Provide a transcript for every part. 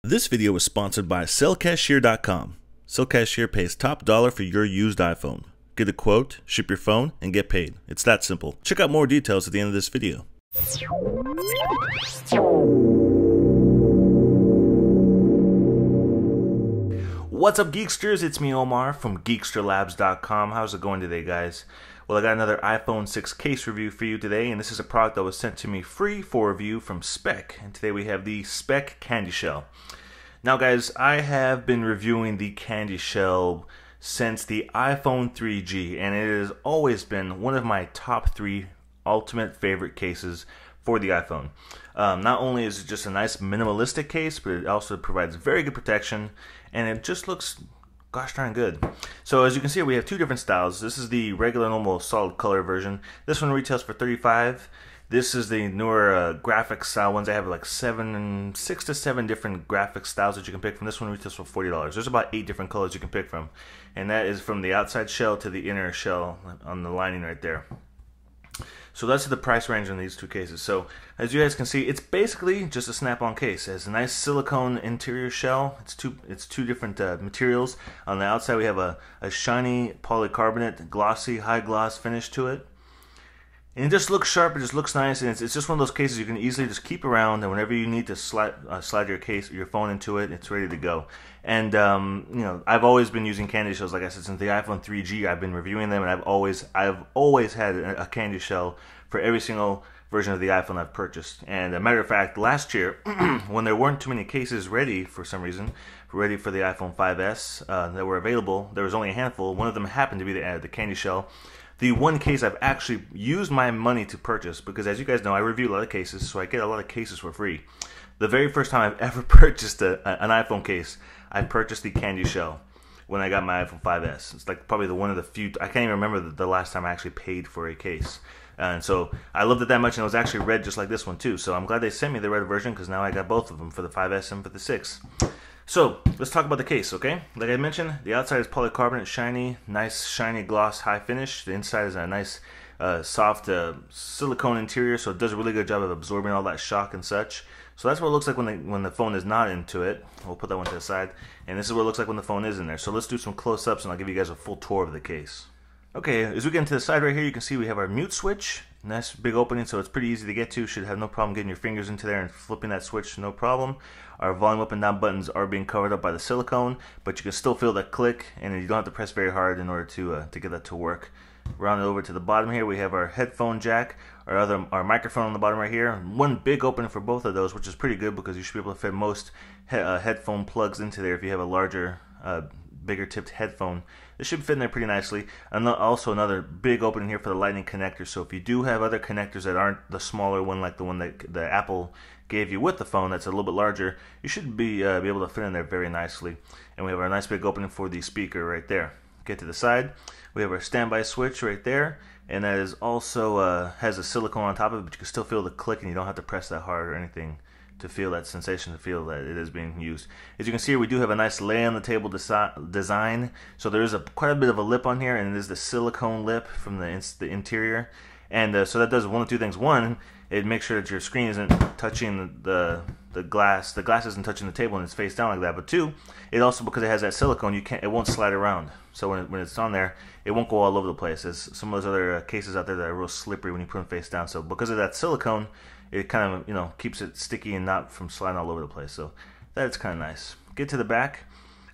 This video was sponsored by SellCashier.com. SellCashier pays top dollar for your used iPhone. Get a quote, ship your phone, and get paid. It's that simple. Check out more details at the end of this video. What's up, Geeksters? It's me, Omar, from GeeksterLabs.com. How's it going today, guys? Well, I got another iPhone 6 case review for you today, and this is a product that was sent to me free for review from Speck. And today we have the Speck CandyShell. Now, guys, I have been reviewing the CandyShell since the iPhone 3G, and it has always been one of my top 3 ultimate favorite cases for the iPhone. Not only is it just a nice minimalistic case, but it also provides very good protection, and it just looks gosh darn good. So as you can see, we have two different styles. This is the regular normal solid color version. This one retails for $35. This is the newer graphic style ones. I have like 6 to 7 different graphic styles that you can pick from. This one retails for $40. There's about 8 different colors you can pick from, and that is from the outside shell to the inner shell on the lining right there. So that's the price range in these two cases. So as you guys can see, it's basically just a snap-on case. It has a nice silicone interior shell. It's two different materials. On the outside we have a shiny polycarbonate glossy high gloss finish to it. And it just looks sharp, it just looks nice, and it's just one of those cases you can easily just keep around, and whenever you need to slide your phone into it, it's ready to go. And you know, I've always been using CandyShells, like I said, since the iPhone 3G. I've been reviewing them, and I've always had a CandyShell for every single version of the iPhone I've purchased. And a matter of fact, last year, when there weren't too many cases ready for some reason, ready for the iPhone 5S that were available, there was only a handful. One of them happened to be the CandyShell. The one case I've actually used my money to purchase, because as you guys know, I review a lot of cases, so I get a lot of cases for free. The very first time I've ever purchased an iPhone case, I purchased the CandyShell when I got my iPhone 5S. It's like probably one of the few, I can't even remember the last time I actually paid for a case. And so I loved it that much, and it was actually red just like this one too. So I'm glad they sent me the red version, because now I got both of them, for the 5S and for the 6. So let's talk about the case, okay? Like I mentioned, the outside is polycarbonate, shiny, nice shiny gloss, high finish. The inside is a nice soft silicone interior, so it does a really good job of absorbing all that shock and such. So that's what it looks like when the phone is not into it. We'll put that one to the side. And this is what it looks like when the phone is in there. So let's do some close-ups, and I'll give you guys a full tour of the case. Okay, as we get into the side right here, you can see we have our mute switch. Nice big opening, so it's pretty easy to get to. Should have no problem getting your fingers into there and flipping that switch, no problem. Our volume up and down buttons are being covered up by the silicone, but you can still feel that click, and you don't have to press very hard in order to get that to work. Round it over to the bottom here, we have our headphone jack, our microphone on the bottom right here. One big opening for both of those, which is pretty good, because you should be able to fit most headphone plugs into there if you have a larger bigger tipped headphone. This should fit in there pretty nicely. And also another big opening here for the lightning connector, so if you do have other connectors that aren't the smaller one, like the one that the Apple gave you with the phone, that's a little bit larger, you should be able to fit in there very nicely. And we have our nice big opening for the speaker right there. Get to the side, we have our standby switch right there, and that is also has a silicone on top of it, but you can still feel the click, and you don't have to press that hard or anything to feel that sensation, to feel that it is being used. As you can see here, we do have a nice lay on the table design. So there is quite a bit of a lip on here, and it is the silicone lip from the interior. And so that does one of two things. One, it makes sure that your screen isn't touching the glass. The glass isn't touching the table and it's face down like that. But two, it also, because it has that silicone, it won't slide around. So when it's on there, it won't go all over the place. There's some of those other cases out there that are real slippery when you put them face down. So because of that silicone, it kind of, you know, keeps it sticky and not from sliding all over the place. So that's kind of nice. Get to the back.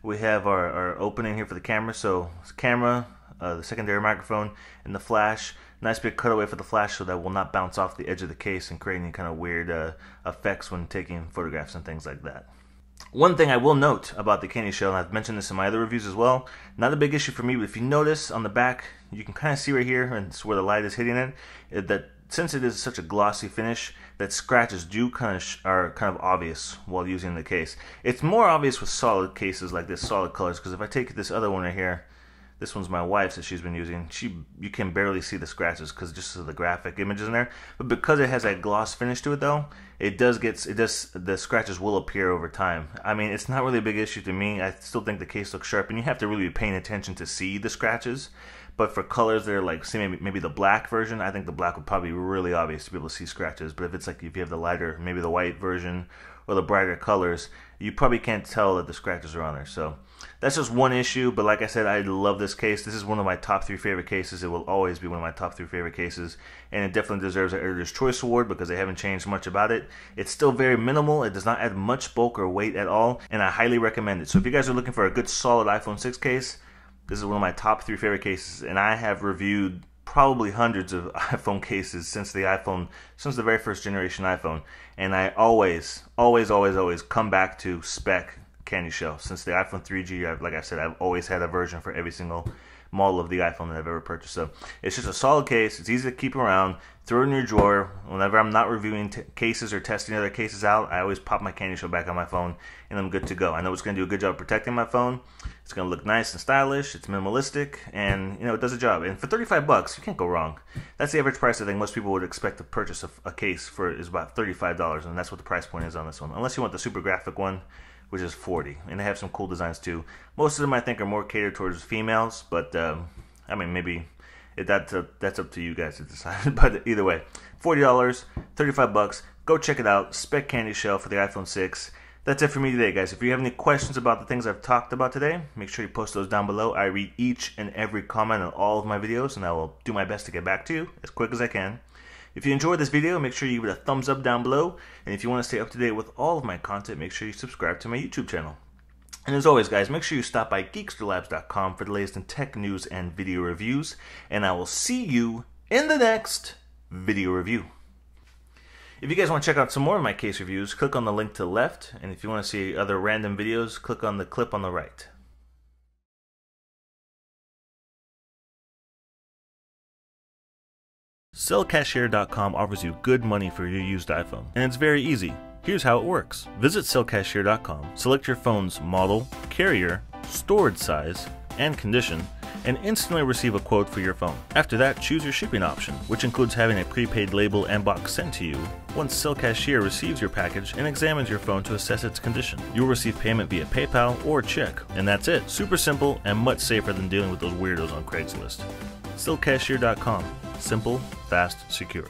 We have our opening here for the camera. So camera, the secondary microphone, and the flash. Nice big cutaway for the flash, so that will not bounce off the edge of the case and create any kind of weird effects when taking photographs and things like that. One thing I will note about the CandyShell, and I've mentioned this in my other reviews as well, not a big issue for me, but if you notice on the back, you can kind of see right here, and it's where the light is hitting it, that since it is such a glossy finish, that scratches are kind of obvious while using the case. It's more obvious with solid cases like this, solid colors, because if I take this other one right here, this one's my wife's that she's been using, you can barely see the scratches because just of the graphic images in there. But because it has that gloss finish to it though, the scratches will appear over time. I mean, it's not really a big issue to me. I still think the case looks sharp, and you have to really be paying attention to see the scratches. But for colors that are like, say maybe the black version, I think the black would probably be really obvious to be able to see scratches. But if it's like, if you have the lighter, maybe the white version, or the brighter colors, you probably can't tell that the scratches are on there. So that's just one issue, but like I said, I love this case. This is one of my top 3 favorite cases. It will always be one of my top 3 favorite cases, and it definitely deserves an Editor's Choice Award because they haven't changed much about it. It's still very minimal. It does not add much bulk or weight at all, and I highly recommend it. So if you guys are looking for a good solid iPhone 6 case, this is one of my top 3 favorite cases, and I have reviewed probably hundreds of iPhone cases since the very first generation iPhone, and I always come back to Speck CandyShell. Since the iPhone 3G, like I said, I've always had a version for every single model of the iPhone that I've ever purchased. So it's just a solid case. It's easy to keep around. Throw it in your drawer. Whenever I'm not reviewing cases or testing other cases out, I always pop my CandyShell back on my phone, and I'm good to go. I know it's going to do a good job protecting my phone. It's going to look nice and stylish. It's minimalistic, and it does a job. And for $35, you can't go wrong. That's the average price I think most people would expect to purchase a case for is about $35, and that's what the price point is on this one. Unless you want the super graphic one, which is $40, and they have some cool designs too. Most of them I think are more catered towards females, but I mean, maybe that's up to you guys to decide. But either way, $40, $35, go check it out. Speck CandyShell for the iPhone 6. That's it for me today, guys. If you have any questions about the things I've talked about today, make sure you post those down below. I read each and every comment on all of my videos, and I will do my best to get back to you as quick as I can. If you enjoyed this video, make sure you give it a thumbs up down below. And if you want to stay up to date with all of my content, make sure you subscribe to my YouTube channel. And as always, guys, make sure you stop by geeksterlabs.com for the latest in tech news and video reviews. And I will see you in the next video review. If you guys want to check out some more of my case reviews, click on the link to the left. And if you want to see other random videos, click on the clip on the right. Sellcashier.com offers you good money for your used iPhone, and it's very easy. Here's how it works. Visit Sellcashier.com, select your phone's model, carrier, storage size, and condition, and instantly receive a quote for your phone. After that, choose your shipping option, which includes having a prepaid label and box sent to you. Once Sellcashier receives your package and examines your phone to assess its condition, you'll receive payment via PayPal or check, and that's it. Super simple and much safer than dealing with those weirdos on Craigslist. Sellcashier.com. Simple, fast, secure.